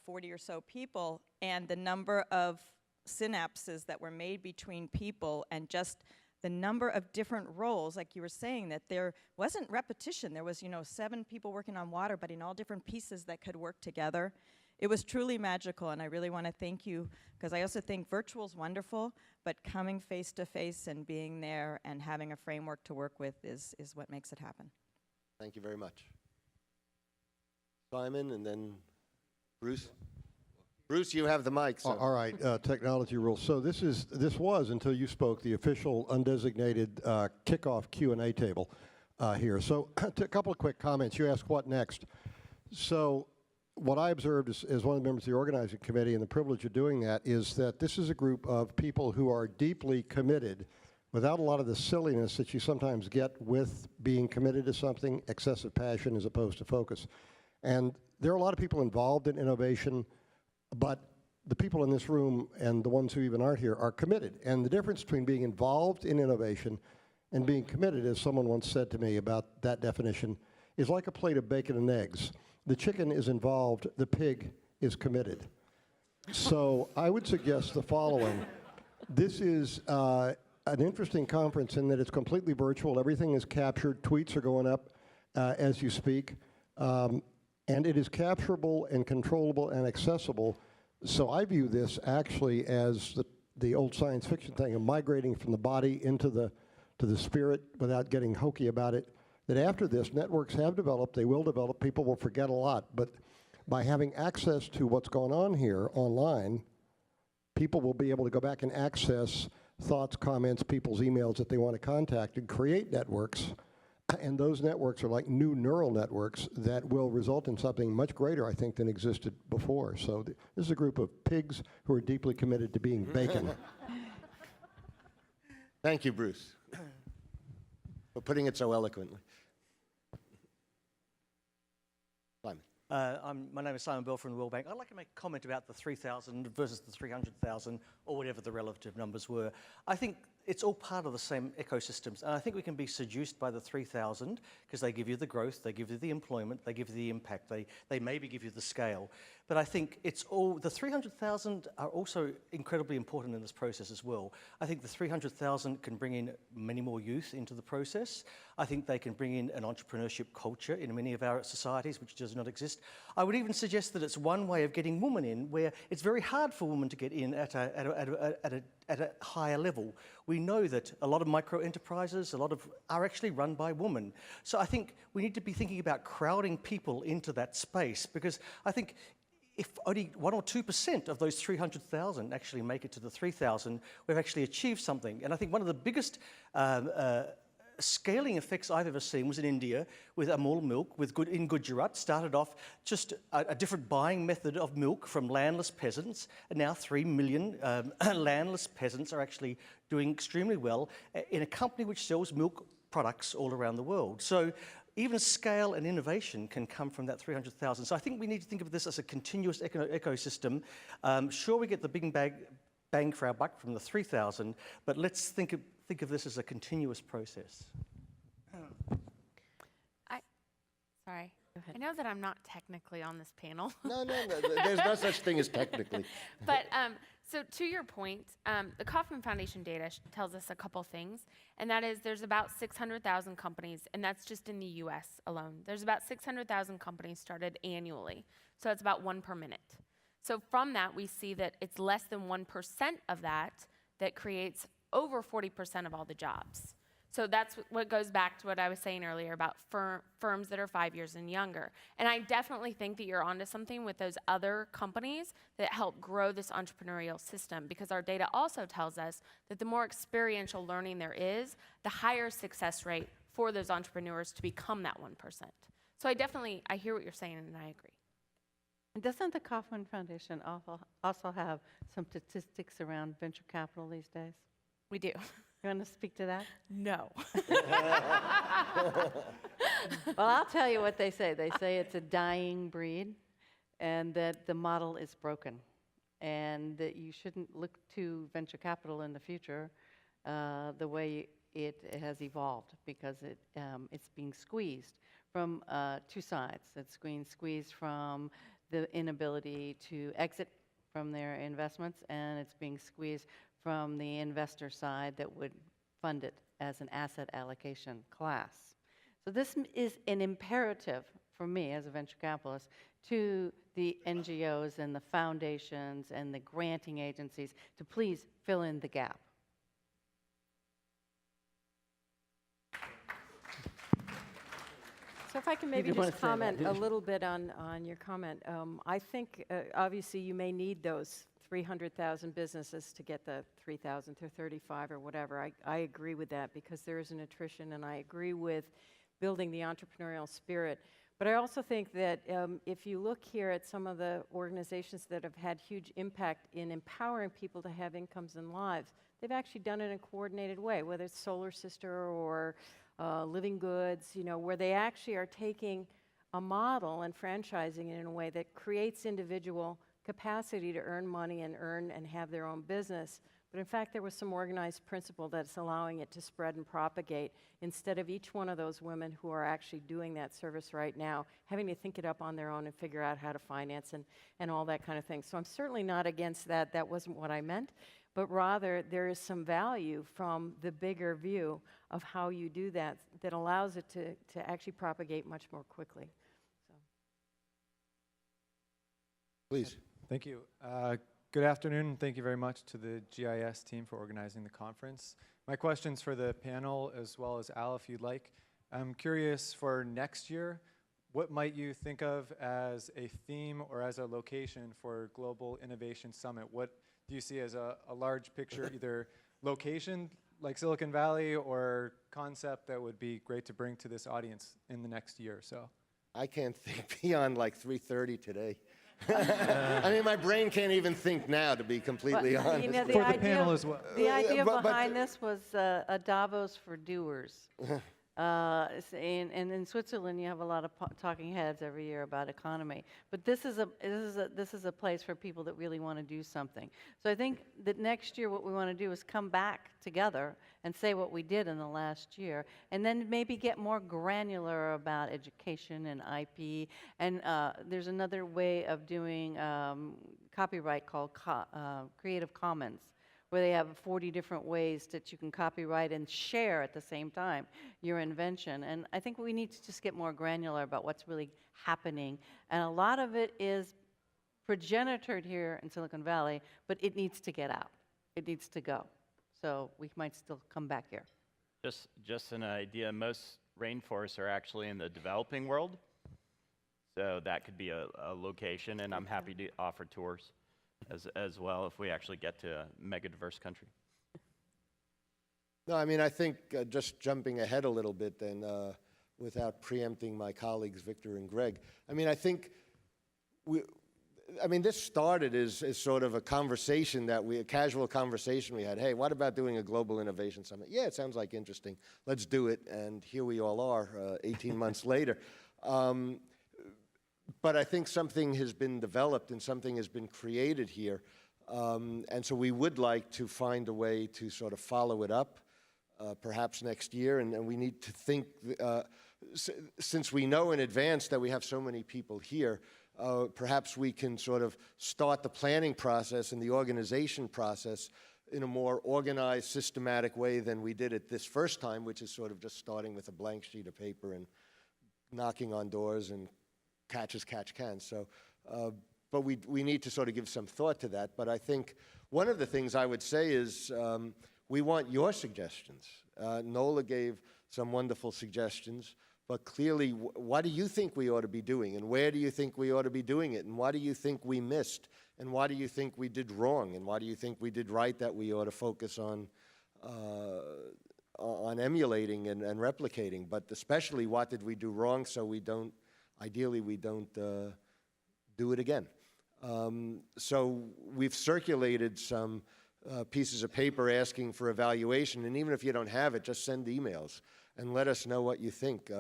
H: 40 or so people, and the number of synapses that were made between people and just the number of different roles, like you were saying, that there wasn't repetition. There was, 7 people working on water, but in all different pieces that could work together. It was truly magical, and I really want to thank you, because I also think virtual is wonderful, but coming face to face and being there and having a framework to work with is what makes it happen.
B: Thank you very much. Simon, and then Bruce. Bruce, you have the mic. So.
I: All right, technology rules. So this was, until you spoke, the official undesignated kickoff Q&A table here. So a couple of quick comments. You asked what next. So what I observed as one of the members of the organizing committee, and the privilege of doing that, is that this is a group of people who are deeply committed without a lot of the silliness that you sometimes get with being committed to something, excessive passion as opposed to focus. And there are a lot of people involved in innovation, but the people in this room and the ones who even aren't here are committed. And the difference between being involved in innovation and being committed, as someone once said to me about that definition, is like a plate of bacon and eggs. The chicken is involved, the pig is committed. So I would suggest the following. This is an interesting conference in that it's completely virtual. Everything is captured. Tweets are going up as you speak. And it is capturable and controllable and accessible. So I view this actually as the old science fiction thing of migrating from the body into the spirit without getting hokey about it. That after this, networks have developed, they will develop, people will forget a lot. But by having access to what's going on here online, people will be able to go back and access thoughts, comments, people's emails that they want to contact and create networks. And those networks are like new neural networks that will result in something much greater, I think, than existed before. So this is a group of pigs who are deeply committed to being bacon.
B: Thank you, Bruce, for putting it so eloquently. Simon.
J: My name is Simon Bell from the World Bank. I'd like to make a comment about the 3,000 versus the 300,000, or whatever the relative numbers were. I think it's all part of the same ecosystems, and I think we can be seduced by the 3,000 because they give you the growth, they give you the employment, they give you the impact, they maybe give you the scale. But I think it's all, the 300,000 are also incredibly important in this process as well. I think the 300,000 can bring in many more youth into the process. I think they can bring in an entrepreneurship culture in many of our societies, which does not exist. I would even suggest that it's one way of getting women in, where it's very hard for women to get in at a higher level. We know that a lot of micro enterprises, are actually run by women. So I think we need to be thinking about crowding people into that space, because I think if only 1 or 2% of those 300,000 actually make it to the 3,000, we've actually achieved something. And I think one of the biggest scaling effects I've ever seen was in India with Amul milk in Gujarat. Started off just a different buying method of milk from landless peasants, and now 3 million landless peasants are actually doing extremely well in a company which sells milk products all around the world. So even scale and innovation can come from that 300,000. So I think we need to think of this as a continuous ecosystem. Sure, we get the big bang for our buck from the 3,000, but let's think of this as a continuous process.
A: Sorry. I know that I'm not technically on this panel.
B: No, there's no such thing as technically.
A: But so to your point, the Kauffman Foundation data tells us a couple things, and that is there's about 600,000 companies, and that's just in the US alone. There's about 600,000 companies started annually, so that's about 1 per minute. So from that, we see that it's less than 1% of that creates over 40% of all the jobs. So that's what goes back to what I was saying earlier about firms that are 5 years and younger. And I definitely think that you're onto something with those other companies that help grow this entrepreneurial system, because our data also tells us that the more experiential learning there is, the higher success rate for those entrepreneurs to become that 1%. So I hear what you're saying, and I agree.
C: Doesn't the Kauffman Foundation also have some statistics around venture capital these days?
A: We do.
C: You want to speak to that?
A: No.
C: Well, I'll tell you what they say. They say it's a dying breed and that the model is broken and that you shouldn't look to venture capital in the future the way it has evolved, because it's being squeezed from 2 sides. It's being squeezed from the inability to exit from their investments, and it's being squeezed from the investor side that would fund it as an asset allocation class. So this is an imperative for me as a venture capitalist to the NGOs and the foundations and the granting agencies to please fill in the gap.
D: So if I can maybe just comment a little bit on your comment. I think obviously you may need those 300,000 businesses to get the 3,000 to 35 or whatever. I agree with that, because there is an attrition, and I agree with building the entrepreneurial spirit. But I also think that if you look here at some of the organizations that have had huge impact in empowering people to have incomes and lives, they've actually done it in a coordinated way, whether it's Solar Sister or Living Goods, you know, where they actually are taking a model and franchising it in a way that creates individual capacity to earn money and earn and have their own business. But in fact, there was some organized principle that's allowing it to spread and propagate instead of each one of those women who are actually doing that service right now having to think it up on their own and figure out how to finance and all that kind of thing. So I'm certainly not against that. That wasn't what I meant. But rather, there is some value from the bigger view of how you do that that allows it to actually propagate much more quickly. So.
B: Please.
K: Thank you. Good afternoon. Thank you very much to the GIS team for organizing the conference. My question's for the panel as well as Al, if you'd like. I'm curious for next year, what might you think of as a theme or as a location for Global Innovation Summit? What do you see as a large picture, either location like Silicon Valley or concept that would be great to bring to this audience in the next year or so?
B: I can't think beyond like 3:30 today. I mean, my brain can't even think now, to be completely honest.
C: You know,
K: For the panel as well.
C: The idea
B: but-
C: behind this was a Davos for doers. In Switzerland, you have a lot of talking heads every year about economy. But this is a place for people that really want to do something. So I think that next year what we want to do is come back together and say what we did in the last year, and then maybe get more granular about education and IP. And there's another way of doing copyright called Creative Commons, where they have 40 different ways that you can copyright and share at the same time your invention. And I think we need to just get more granular about what's really happening. And a lot of it is progenitored here in Silicon Valley, but it needs to get out. It needs to go. So we might still come back here.
E: Just an idea, most rainforests are actually in the developing world. So that could be a location, and I'm happy to offer tours as well if we actually get to a mega diverse country.
B: No, I mean, I think just jumping ahead a little bit then, without preempting my colleagues Victor and Greg, I mean, I think this started as sort of a conversation a casual conversation we had. Hey, what about doing a global innovation summit? Yeah, it sounds like interesting. Let's do it. And here we all are 18 months later. But I think something has been developed and something has been created here. And so we would like to find a way to sort of follow it up, perhaps next year. And we need to think, since we know in advance that we have so many people here, perhaps we can sort of start the planning process and the organization process in a more organized, systematic way than we did it this first time, which is sort of just starting with a blank sheet of paper and knocking on doors and catch as catch can. So, but we need to sort of give some thought to that. But I think one of the things I would say is we want your suggestions. Nola gave some wonderful suggestions, but clearly, what do you think we ought to be doing? And where do you think we ought to be doing it? And what do you think we missed? And what do you think we did wrong? And what do you think we did right that we ought to focus on emulating and replicating? But especially, what did we do wrong so we don't, ideally, we don't do it again? So we've circulated some pieces of paper asking for evaluation, and even if you don't have it, just send emails and let us know what you think.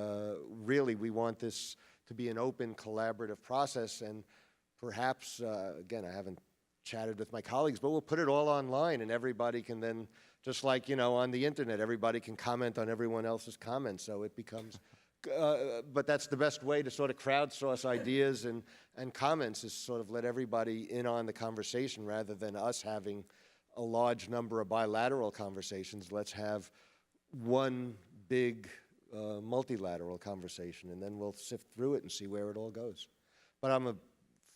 B: Really, we want this to be an open, collaborative process, and perhaps, again, I haven't chatted with my colleagues, but we'll put it all online, and everybody can then, just like, you know, on the internet, everybody can comment on everyone else's comments, so it becomes, but that's the best way to sort of crowdsource ideas and comments, is sort of let everybody in on the conversation rather than us having a large number of bilateral conversations. Let's have one big multilateral conversation, and then we'll sift through it and see where it all goes. But I'm a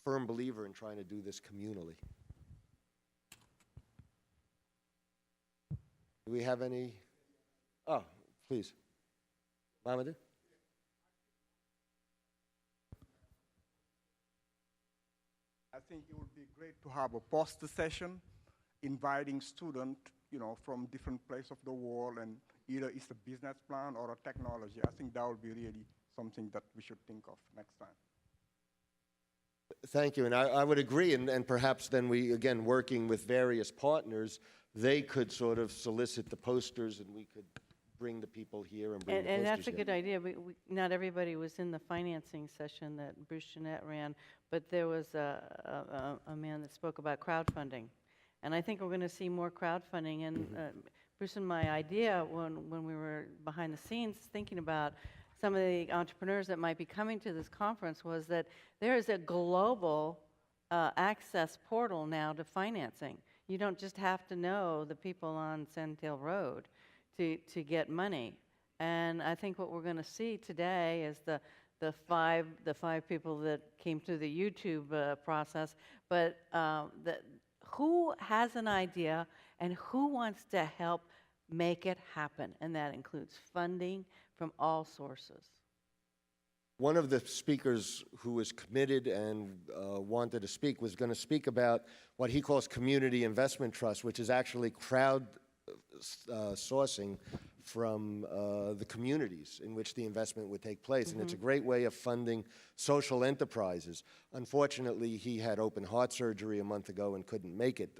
B: firm believer in trying to do this communally. Do we have any? Oh, please. Mamadou?
L: I think it would be great to have a poster session inviting students, you know, from different places of the world, and either it's a business plan or a technology. I think that would be really something that we should think of next time.
B: Thank you, and I would agree, and perhaps then we, again, working with various partners, they could sort of solicit the posters and we could bring the people here and bring the posters
C: And that's a
B: here.
C: good idea. Not everybody was in the financing session that Bruce Jeanette ran, but there was a man that spoke about crowdfunding. And I think we're going to see more crowdfunding. And Bruce and my idea when we were behind the scenes thinking about some of the entrepreneurs that might be coming to this conference was that there is a global access portal now to financing. You don't just have to know the people on Sandtail Road to get money. And I think what we're going to see today is the five people that came through the YouTube process, but who has an idea and who wants to help make it happen? And that includes funding from all sources.
B: One of the speakers who was committed and wanted to speak was going to speak about what he calls community investment trust, which is actually crowd sourcing from the communities in which the investment would take place. And it's a great way of funding social enterprises. Unfortunately, he had open heart surgery a month ago and couldn't make it.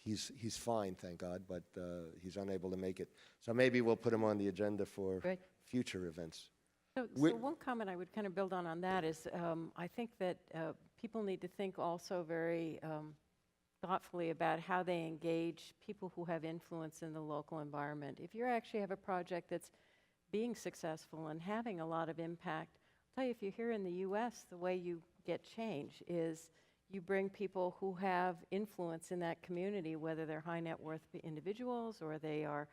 B: He's fine, thank God, but he's unable to make it. So maybe we'll put him on the agenda for future events.
D: So one comment I would kind of build on that is I think that people need to think also very thoughtfully about how they engage people who have influence in the local environment. If you actually have a project that's being successful and having a lot of impact, I'll tell you, if you're here in the U.S., the way you get change is you bring people who have influence in that community, whether they're high net worth individuals or they are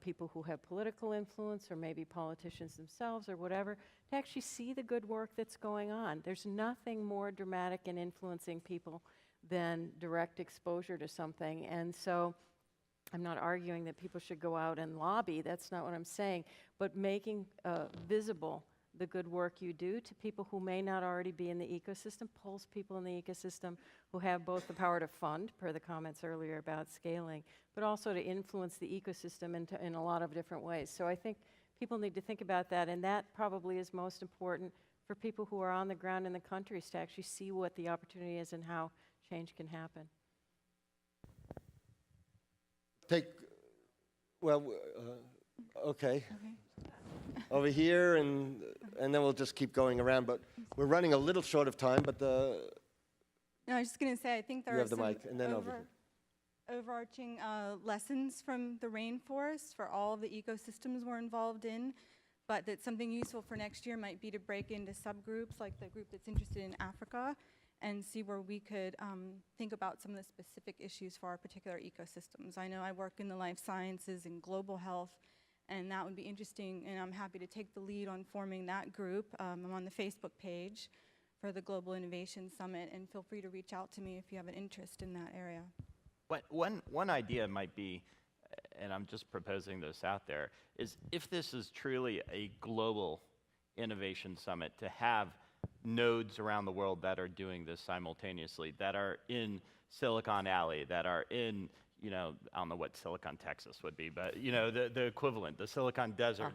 D: people who have political influence or maybe politicians themselves or whatever, to actually see the good work that's going on. There's nothing more dramatic in influencing people than direct exposure to something. And so I'm not arguing that people should go out and lobby, that's not what I'm saying, but making visible the good work you do to people who may not already be in the ecosystem, pulls people in the ecosystem who have both the power to fund, per the comments earlier about scaling, but also to influence the ecosystem in a lot of different ways. So I think people need to think about that, and that probably is most important for people who are on the ground in the countries to actually see what the opportunity is and how change can happen.
B: Okay. Over here, and then we'll just keep going around. But we're running a little short of time, but
M: No, I was just going to say, I think there
B: you
M: are
B: have the
M: some
B: mic, and then over here.
M: overarching lessons from the rainforest for all of the ecosystems we're involved in, but that something useful for next year might be to break into subgroups, like the group that's interested in Africa, and see where we could think about some of the specific issues for our particular ecosystems. I know I work in the life sciences and global health, and that would be interesting, and I'm happy to take the lead on forming that group. I'm on the Facebook page for the Global Innovation Summit, and feel free to reach out to me if you have an interest in that area.
E: One idea might be, and I'm just proposing this out there, is if this is truly a global innovation summit, to have nodes around the world that are doing this simultaneously, that are in Silicon Alley, that are in, I don't know what Silicon, Texas would be, but the equivalent, the Silicon Desert,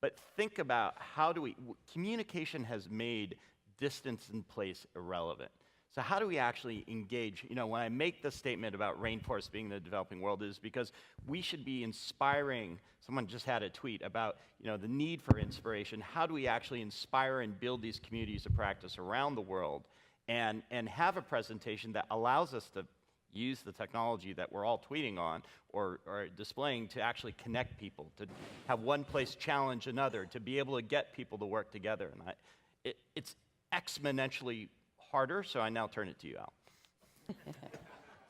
E: but think about how do communication has made distance and place irrelevant. So how do we actually engage? When I make the statement about rainforests being the developing world, is because we should be inspiring. Someone just had a tweet about the need for inspiration. How do we actually inspire and build these communities of practice around the world, and have a presentation that allows us to use the technology that we're all tweeting on or displaying to actually connect people, to have one place challenge another, to be able to get people to work together. And it's exponentially harder, so I now turn it to you, Al.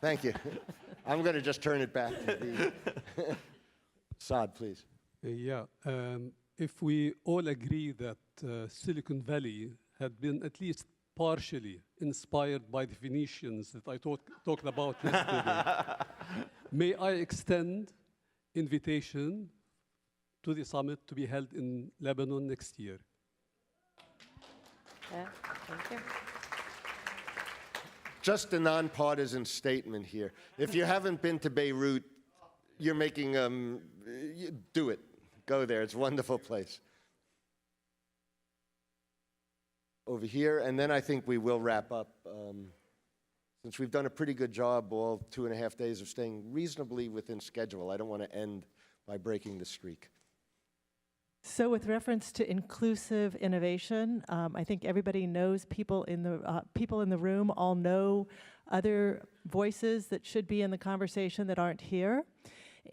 B: Thank you. I'm going to just turn it back to the Saad, please.
N: If we all agree that Silicon Valley had been at least partially inspired by the Phoenicians that I talked about yesterday, may I extend invitation to the summit to be held in Lebanon next year?
C: Thank you.
B: Just a nonpartisan statement here. If you haven't been to Beirut, you're making, do it. Go there. It's a wonderful place. over here, and then I think we will wrap up. Since we've done a pretty good job all 2.5 days of staying reasonably within schedule, I don't want to end by breaking the streak.
O: So with reference to inclusive innovation, I think everybody knows people in the room all know other voices that should be in the conversation that aren't here.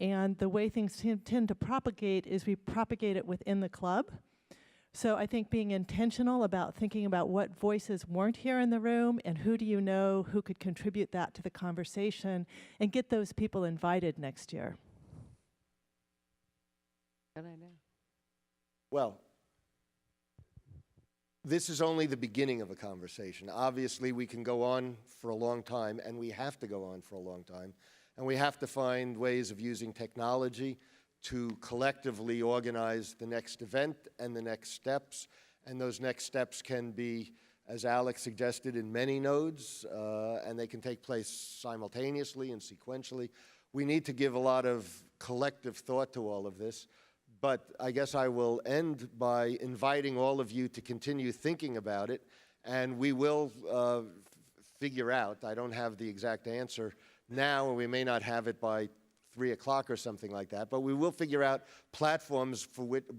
O: And the way things tend to propagate is we propagate it within the club. So I think being intentional about thinking about what voices weren't here in the room and who do you know who could contribute that to the conversation and get those people invited next year.
C: Good idea.
B: Well, this is only the beginning of a conversation. Obviously, we can go on for a long time, and we have to go on for a long time, and we have to find ways of using technology to collectively organize the next event and the next steps, and those next steps can be, as Alex suggested, in many nodes, and they can take place simultaneously and sequentially. We need to give a lot of collective thought to all of this. But I guess I will end by inviting all of you to continue thinking about it, and we will figure out, I don't have the exact answer now, and we may not have it by 3 o'clock or something like that, but we will figure out platforms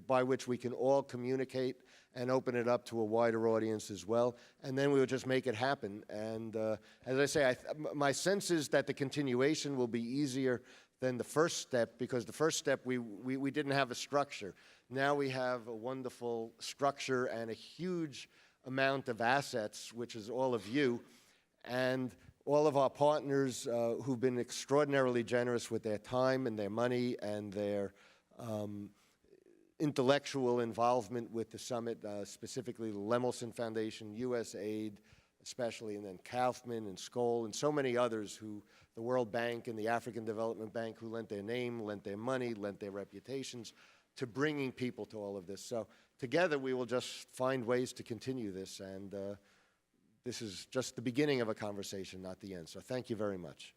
B: by which we can all communicate and open it up to a wider audience as well, and then we will just make it happen. And as I say, my sense is that the continuation will be easier than the first step, because the first step we didn't have a structure. Now we have a wonderful structure and a huge amount of assets, which is all of you, and all of our partners who've been extraordinarily generous with their time and their money and their intellectual involvement with the summit, specifically the Lemelson Foundation, USAID especially, and then Kaufman and Skoll and so many others who, the World Bank and the African Development Bank, who lent their name, lent their money, lent their reputations to bringing people to all of this. So together we will just find ways to continue this, and this is just the beginning of a conversation, not the end. So thank you very much.